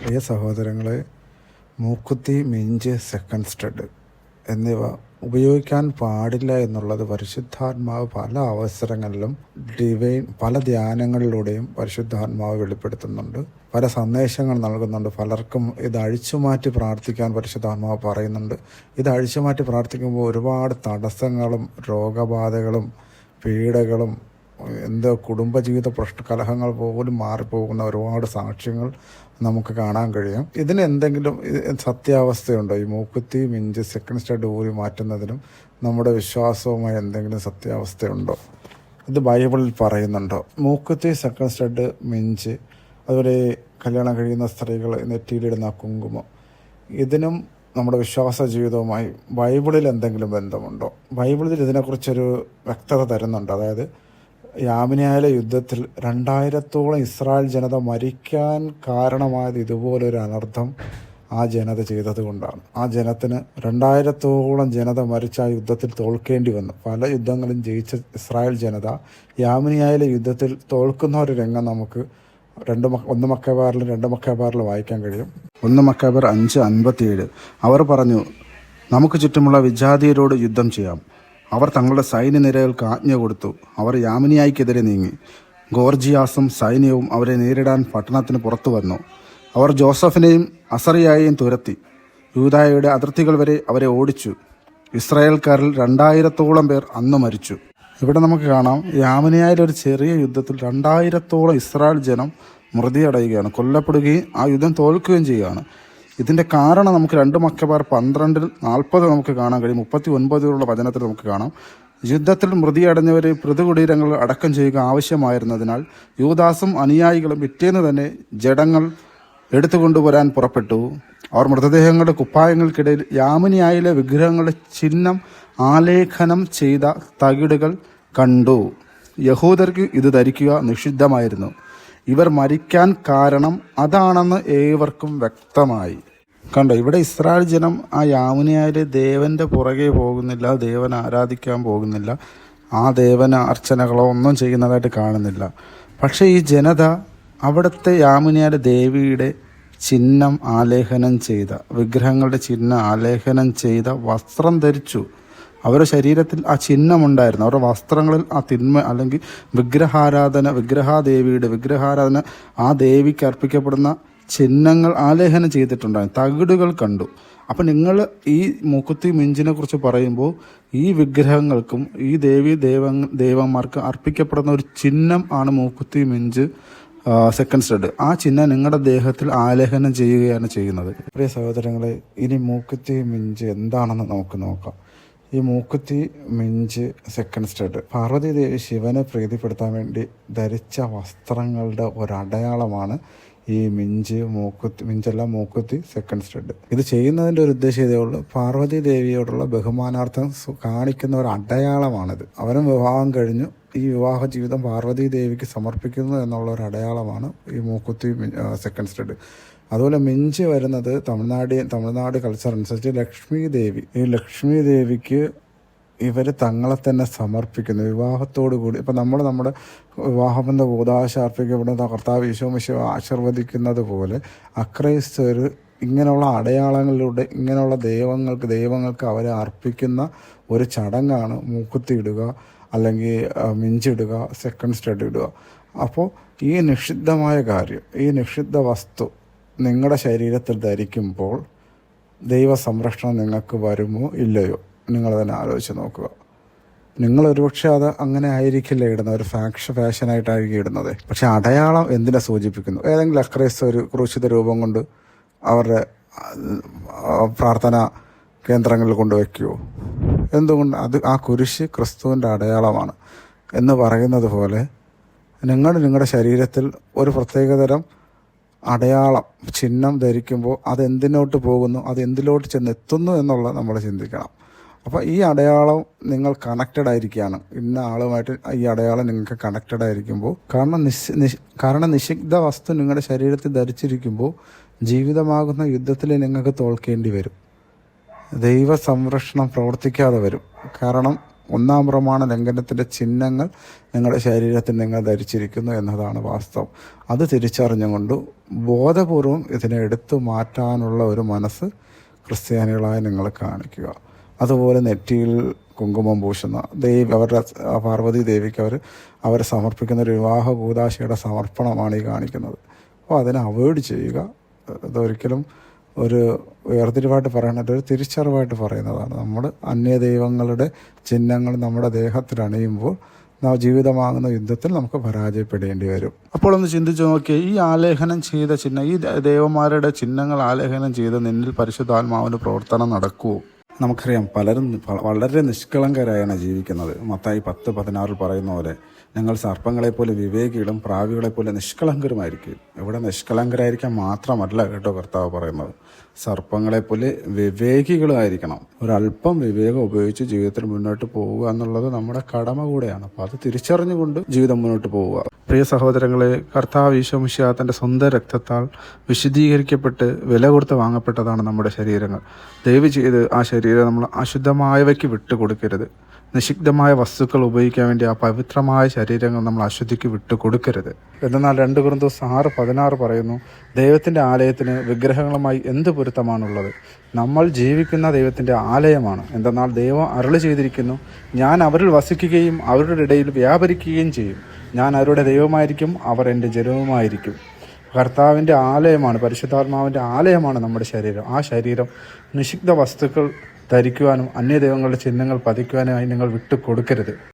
പ്രിയ സഹോദരങ്ങളെ, മൂക്കുത്തി, മിഞ്ച്, second stud എന്നിവ ഉപയോഗിക്കാൻ പാടില്ല എന്നുള്ളത് പരിശുദ്ധാത്മാവ് പല അവസരങ്ങളിലും പല ധ്യാനങ്ങളിലൂടെയും പരിശുദ്ധാത്മാവ് വെളിപ്പെടുത്തുന്നുണ്ട്. പല സന്ദേശങ്ങൾ നൽകുന്നുണ്ട്. പലർക്കും ഇത് അഴിച്ചുമാറ്റി പ്രാർത്ഥിക്കാൻ പരിശുദ്ധാത്മാവ് പറയുന്നുണ്ട്. ഇത് അഴിച്ചുമാറ്റി പ്രാർത്ഥിക്കുമ്പോൾ ഒരുപാട് തടസ്സങ്ങളും രോഗബാധകളും പീഡകളും കുടുംബജീവിത കലഹങ്ങൾ പോലും മാറിപ്പോകുന്ന ഒരുപാട് സാക്ഷ്യങ്ങൾ നമുക്ക് കാണാൻ കഴിയും. ഇതിന് എന്തെങ്കിലും സത്യാവസ്ഥയുണ്ടോ? ഈ മൂക്കുത്തി, മിഞ്ച്, സെക്കൻഡ് സ്റ്റഡ് ഊരി മാറ്റുന്നതിനും നമ്മുടെ വിശ്വാസവുമായി എന്തെങ്കിലും സത്യാവസ്ഥയുണ്ടോ? ഇത് ബൈബിളിൽ പറയുന്നുണ്ടോ? മൂക്കുത്തി, സെക്കൻഡ് സ്റ്റഡ്, മിഞ്ച്, അതുപോലെ കല്യാണം കഴിയുന്ന സ്ത്രീകൾ നെറ്റിയിലിടുന്ന കുങ്കുമം, ഇതിനും നമ്മുടെ വിശ്വാസ ജീവിതവുമായി ബൈബിളിൽ എന്തെങ്കിലും ബന്ധമുണ്ടോ? ബൈബിളിൽ ഇതിനെക്കുറിച്ചൊരു വ്യക്തത തരുന്നുണ്ട്. അതായത് യാമിനയിലെ യുദ്ധത്തിൽ 2000-ഓളം ഇസ്രായേൽ ജനത മരിക്കാൻ കാരണമായത് ഇതുപോലൊരു അനർത്ഥം ആ ജനത ചെയ്തത് കൊണ്ടാണ്. ആ ജനത്തിന് 2000-ഓളം ജനത മരിച്ച ആ യുദ്ധത്തിൽ തോൽക്കേണ്ടി വന്നു. പല യുദ്ധങ്ങളും ജയിച്ച ഇസ്രായേൽ ജനത യാമിനയിലെ യുദ്ധത്തിൽ തോൽക്കുന്ന ഒരു രംഗം നമുക്ക് 1 മക്കബാറിലും 2 മക്കബാറിലും വായിക്കാൻ കഴിയും. 1 മക്കബാർ 5:57. അവർ പറഞ്ഞു, നമുക്ക് ചുറ്റുമുള്ള വിജാതിയരോട് യുദ്ധം ചെയ്യാം. അവർ തങ്ങളുടെ സൈന്യനിരകൾക്ക് ആജ്ഞ കൊടുത്തു. അവർ യാമിനിയായിക്കെതിരെ നീങ്ങി. ഗോർജിയാസും സൈന്യവും അവരെ നേരിടാൻ പട്ടണത്തിന് പുറത്തു വന്നു. അവർ ജോസഫിനെയും അസറിയായെയും തുരത്തി. യൂദായയുടെ അതിർത്തികൾ വരെ അവരെ ഓടിച്ചു. ഇസ്രായേൽക്കാരിൽ 2000-ഓളം പേർ അന്ന് മരിച്ചു. ഇവിടെ നമുക്ക് കാണാം, യാമിനയിലൊരു ചെറിയ യുദ്ധത്തിൽ 2000-ഓളം ഇസ്രായേൽ ജനം മൃതിയടയുകയാണ്, കൊല്ലപ്പെടുകയും ആ യുദ്ധം തോൽക്കുകയും ചെയ്യുകയാണ്. ഇതിൻ്റെ കാരണം നമുക്ക് 2 മക്കബാർ 12:40 നമുക്ക് കാണാൻ കഴിയും. 39 വചനത്തിൽ നമുക്ക് കാണാം, യുദ്ധത്തിൽ മൃതിയടഞ്ഞവരെ പ്രതികുടീരങ്ങൾ അടക്കം ചെയ്യുക ആവശ്യമായിരുന്നതിനാൽ യൂദാസും അനുയായികളും പിറ്റേന്ന് തന്നെ ജഡങ്ങൾ എടുത്തുകൊണ്ടുവരാൻ പുറപ്പെട്ടു. അവർ മൃതദേഹങ്ങളുടെ കുപ്പായങ്ങൾക്കിടയിൽ യാമിനിയായിലെ വിഗ്രഹങ്ങളുടെ ചിഹ്നം ആലേഖനം ചെയ്ത തകിടുകൾ കണ്ടു. യഹൂദർക്ക് ഇത് ധരിക്കുക നിഷിദ്ധമായിരുന്നു. ഇവർ മരിക്കാൻ കാരണം അതാണെന്ന് ഏവർക്കും വ്യക്തമായി. കണ്ടോ, ഇവിടെ ഇസ്രായേൽ ജനം ആ യാമിനയിലെ ദേവന്റെ പുറകെ പോകുന്നില്ല, ദേവനെ ആരാധിക്കാൻ പോകുന്നില്ല, ആ ദേവന അർച്ചനകളോ ഒന്നും ചെയ്യുന്നതായിട്ട് കാണുന്നില്ല. പക്ഷേ ഈ ജനത അവിടുത്തെ യാമിനയിലെ ദേവിയുടെ ചിഹ്നം ആലേഖനം ചെയ്ത, വിഗ്രഹങ്ങളുടെ ചിഹ്നം ആലേഖനം ചെയ്ത വസ്ത്രം ധരിച്ചു. അവരുടെ ശരീരത്തിൽ ആ ചിഹ്നമുണ്ടായിരുന്നു. അവരുടെ വസ്ത്രങ്ങളിൽ ആ തിന്മ അല്ലെങ്കിൽ വിഗ്രഹാരാധന ആ ദേവിക്ക് അർപ്പിക്കപ്പെടുന്ന ചിഹ്നങ്ങൾ ആലേഖനം ചെയ്തിട്ടുണ്ടായിരുന്നു. തകിടുകൾ കണ്ടു. അപ്പം നിങ്ങൾ ഈ മൂക്കുത്തി, മിഞ്ചിനെ കുറിച്ച് പറയുമ്പോൾ ഈ വിഗ്രഹങ്ങൾക്കും ഈ ദേവന്മാർക്ക് അർപ്പിക്കപ്പെടുന്ന ഒരു ചിഹ്നം ആണ് മൂക്കുത്തി, മിഞ്ച്, സെക്കൻഡ് സ്റ്റഡ്. ആ ചിഹ്നം നിങ്ങളുടെ ദേഹത്തിൽ ആലേഖനം ചെയ്യുകയാണ് ചെയ്യുന്നത്. പ്രിയ സഹോദരങ്ങളെ, ഇനി മൂക്കുത്തി, മിഞ്ച് എന്താണെന്ന് നമുക്ക് നോക്കാം. ഈ മൂക്കുത്തി, മിഞ്ച്, സെക്കൻഡ് സ്റ്റഡ് പാർവതി ദേവി ശിവനെ പ്രീതിപ്പെടുത്താൻ വേണ്ടി ധരിച്ച വസ്ത്രങ്ങളുടെ ഒരടയാളമാണ് ഈ മൂക്കുത്തി, സെക്കൻഡ് സ്റ്റഡ്. ഇത് ചെയ്യുന്നതിൻ്റെ ഒരു ഉദ്ദേശം ഇതേ ഉള്ളൂ, പാർവതി ദേവിയോടുള്ള ബഹുമാനാർത്ഥം കാണിക്കുന്ന ഒരു അടയാളമാണിത്. അവരും വിവാഹം കഴിഞ്ഞു, ഈ വിവാഹ ജീവിതം പാർവതി ദേവിക്ക് സമർപ്പിക്കുന്നു എന്നുള്ള ഒരു അടയാളമാണ് ഈ മൂക്കുത്തി, സെക്കൻഡ് സ്റ്റഡ്. അതുപോലെ മിഞ്ച് വരുന്നത് തമിഴ്നാട് കൾച്ചർ അനുസരിച്ച് ലക്ഷ്മി ദേവി. ഈ ലക്ഷ്മി ദേവിക്ക് ഇവർ തങ്ങളെ തന്നെ സമർപ്പിക്കുന്നു വിവാഹത്തോടു കൂടി. ഇപ്പം നമ്മുടെ വിവാഹബന്ധ കൂദാശ അർപ്പിക്കപ്പെടുന്ന കർത്താവ് ഈശോ മിശിഹ ആശീർവദിക്കുന്നത് പോലെ അക്രൈസ്തവർ ഇങ്ങനെയുള്ള അടയാളങ്ങളിലൂടെ ഇങ്ങനെയുള്ള ദൈവങ്ങൾക്ക് അവരെ അർപ്പിക്കുന്ന ഒരു ചടങ്ങാണ് മൂക്കുത്തി ഇടുക, അല്ലെങ്കിൽ മിഞ്ചിടുക, സെക്കൻഡ് സ്റ്റഡ് ഇടുക. അപ്പോൾ ഈ നിഷിദ്ധമായ കാര്യം, ഈ നിഷിദ്ധ വസ്തു നിങ്ങളുടെ ശരീരത്തിൽ ധരിക്കുമ്പോൾ ദൈവ സംരക്ഷണം നിങ്ങൾക്ക് വരുമോ ഇല്ലയോ? നിങ്ങൾ തന്നെ ആലോചിച്ച് നോക്കുക. നിങ്ങൾ ഒരുപക്ഷെ അത് അങ്ങനെ ആയിരിക്കില്ല ഇടുന്നത്, ഒരു ഫാഷനായിട്ടായിരിക്കും ഇടുന്നത്. പക്ഷെ അടയാളം എന്തിനെ സൂചിപ്പിക്കുന്നു? ഏതെങ്കിലും അക്രൈസ്തവർ ഒരു ക്രൂശിത രൂപം കൊണ്ട് അവരുടെ പ്രാർത്ഥന കേന്ദ്രങ്ങളിൽ കൊണ്ടുവയ്ക്കുമോ? എന്തുകൊണ്ട്? അത് ആ കുരിശ് ക്രിസ്തുവിൻ്റെ അടയാളമാണ് എന്ന് പറയുന്നത് പോലെ നിങ്ങളുടെ ശരീരത്തിൽ ഒരു പ്രത്യേകതരം അടയാളം, ചിഹ്നം ധരിക്കുമ്പോൾ അതെന്തിനോട്ട് പോകുന്നു, അത് എന്തിലോട്ട് ചെന്നെത്തുന്നു എന്നുള്ളത് നമ്മൾ ചിന്തിക്കണം. അപ്പോൾ ഈ അടയാളം നിങ്ങൾ കണക്റ്റഡ് ആയിരിക്കുകയാണ്, ഇന്ന ആളുമായിട്ട് ഈ അടയാളം നിങ്ങൾക്ക് കണക്റ്റഡ് ആയിരിക്കുമ്പോൾ, കാരണം നിഷിദ്ധ വസ്തു നിങ്ങളുടെ ശരീരത്തിൽ ധരിച്ചിരിക്കുമ്പോൾ ജീവിതമാകുന്ന യുദ്ധത്തിൽ നിങ്ങൾക്ക് തോൽക്കേണ്ടി വരും. ദൈവ സംരക്ഷണം പ്രവർത്തിക്കാതെ വരും. കാരണം ഒന്നാം പ്രമാണ ലംഘനത്തിൻ്റെ ചിഹ്നങ്ങൾ നിങ്ങളുടെ ശരീരത്തിൽ നിങ്ങൾ ധരിച്ചിരിക്കുന്നു എന്നതാണ് വാസ്തവം. അത് തിരിച്ചറിഞ്ഞുകൊണ്ട് ബോധപൂർവം ഇതിനെ എടുത്തു മാറ്റാനുള്ള ഒരു മനസ്സ് ക്രിസ്ത്യാനികളായി നിങ്ങൾ കാണിക്കുക. അതുപോലെ നെറ്റിയിൽ കുങ്കുമം പൂശുന്ന അവരുടെ പാർവതി ദേവിക്ക് അവർ സമർപ്പിക്കുന്ന ഒരു വിവാഹ കൂദാശയുടെ സമർപ്പണമാണ് ഈ കാണിക്കുന്നത്. അപ്പോൾ അതിനെ അവോയ്ഡ് ചെയ്യുക. അതൊരിക്കലും ഒരു വേർതിരിവായിട്ട് പറയുന്നത് ഒരു തിരിച്ചറിവായിട്ട് പറയുന്നതാണ്. നമ്മൾ അന്യദൈവങ്ങളുടെ ചിഹ്നങ്ങൾ നമ്മുടെ ദേഹത്തിൽ അണിയുമ്പോൾ ജീവിതമാകുന്ന യുദ്ധത്തിൽ നമുക്ക് പരാജയപ്പെടേണ്ടി വരും. അപ്പോൾ ഒന്ന് ചിന്തിച്ചു നോക്കിയേ, ഈ ആലേഖനം ചെയ്ത ചിഹ്നം, ഈ ദേവന്മാരുടെ ചിഹ്നങ്ങൾ ആലേഖനം ചെയ്ത് നിന്നിൽ പരിശുദ്ധാത്മാവിൻ്റെ പ്രവർത്തനം നടക്കുമോ? നമുക്കറിയാം, പലരും വളരെ നിഷ്കളങ്കരായാണ് ജീവിക്കുന്നത്. മത്തായി 10:16 പറയുന്ന പോലെ ഞങ്ങൾ സർപ്പങ്ങളെപ്പോലെ വിവേകികളും പ്രാവികളെപ്പോലെ നിഷ്കളങ്കരുമായിരിക്കും. ഇവിടെ നിഷ്കളങ്കരായിരിക്കാൻ മാത്രമല്ല കേട്ടോ കർത്താവ് പറയുന്നത്, സർപ്പങ്ങളെപ്പോലെ വിവേകികളുമായിരിക്കണം. ഒരല്പം വിവേകം ഉപയോഗിച്ച് ജീവിതത്തിൽ മുന്നോട്ട് പോവുക എന്നുള്ളത് നമ്മുടെ കടമ കൂടെയാണ്. അപ്പോൾ അത് തിരിച്ചറിഞ്ഞുകൊണ്ട് ജീവിതം മുന്നോട്ട് പോവുക. പ്രിയ സഹോദരങ്ങളെ, കർത്താവ് ഈശോ മിശിഹാ തൻ്റെ സ്വന്തം രക്തത്താൽ വിശുദ്ധീകരിക്കപ്പെട്ട് വില കൊടുത്ത് വാങ്ങപ്പെട്ടതാണ് നമ്മുടെ ശരീരങ്ങൾ. ദയവ് ചെയ്ത് ആ ശരീരം നമ്മൾ അശുദ്ധമായവയ്ക്ക് വിട്ടുകൊടുക്കരുത്. നിഷിദ്ധമായ വസ്തുക്കൾ ഉപയോഗിക്കാൻ വേണ്ടി ആ പവിത്രമായ ശരീരങ്ങൾ നമ്മൾ അശുദ്ധിക്ക് വിട്ടുകൊടുക്കരുത്. എന്നാൽ 2 കൊരിന്ത്യർ 6:16 പറയുന്നു, ദൈവത്തിൻ്റെ ആലയത്തിന് വിഗ്രഹങ്ങളുമായി എന്ത് പൊരുത്തമാണുള്ളത്? നമ്മൾ ജീവിക്കുന്ന ദൈവത്തിൻ്റെ ആലയമാണ്. എന്തെന്നാൽ ദൈവം അരുളി ചെയ്തിരിക്കുന്നു, ഞാൻ അവരിൽ വസിക്കുകയും അവരുടെ ഇടയിൽ വ്യാപരിക്കുകയും ചെയ്യും. ഞാൻ അവരുടെ ദൈവമായിരിക്കും, അവർ എൻ്റെ ജനവുമായിരിക്കും. കർത്താവിൻ്റെ ആലയമാണ്, പരിശുദ്ധാത്മാവിൻ്റെ ആലയമാണ് നമ്മുടെ ശരീരം. ആ ശരീരം നിഷിദ്ധ വസ്തുക്കൾ ധരിക്കുവാനും അന്യദൈവങ്ങളുടെ ചിഹ്നങ്ങൾ പതിക്കുവാനുമായി നിങ്ങൾ വിട്ടുകൊടുക്കരുത്.